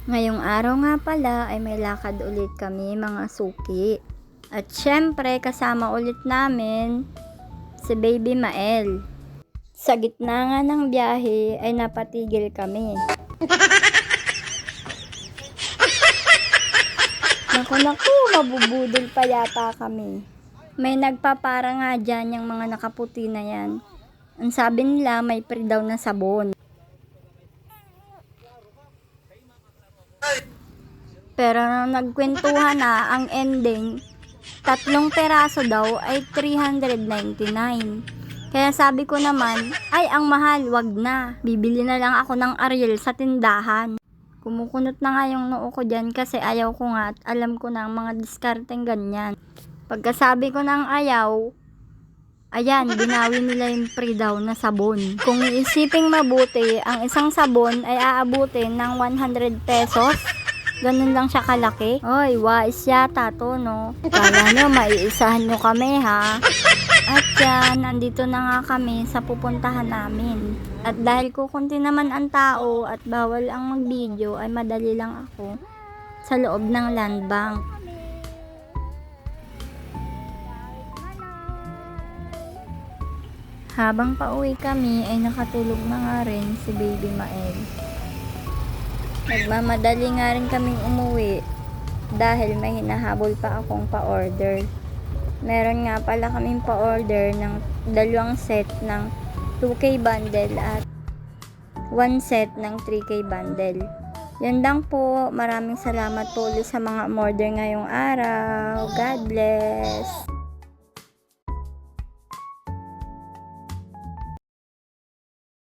Ngayong araw nga pala ay may lakad ulit kami mga suki. At syempre kasama ulit namin si Baby Mael. Sa gitna nga ng biyahe ay napatigil kami. Naku, mabubudol pa yata kami. May nagpapara nga dyan yung mga nakaputi na yan. Ang sabi nila may free daw na sabon. Pero nung nagkwentuhan na, ang ending, 3 peraso daw ay 399. Kaya sabi ko naman, ay ang mahal, wag na. Bibili na lang ako ng Ariel sa tindahan. Kumukunot na nga yung noo ko dyan kasi ayaw ko nga at alam ko na ang mga diskarteng ganyan. Pagkasabi ko ng ayaw, ayan, binawi nila yung free daw na sabon. Kung iisiping mabuti, ang isang sabon ay aabutin ng 100 pesos. Ganun lang siya kalaki. Oy, wais yata to, no? Kala nyo, maiisahan nyo kami, ha? At yan, nandito na nga kami sa pupuntahan namin. At dahil kukunti naman ang tao at bawal ang mag-video, ay madali lang ako sa loob ng land bank. Habang pauwi kami, ay nakatulog na nga rin si Baby Mael. Nagmamadali nga rin kaming umuwi dahil may hinahabol pa akong pa-order. Meron nga pala kaming pa-order ng 2 set ng 2K bundle at 1 set ng 3K bundle. Yan lang po. Maraming salamat po ulit sa mga order ngayong araw. God bless!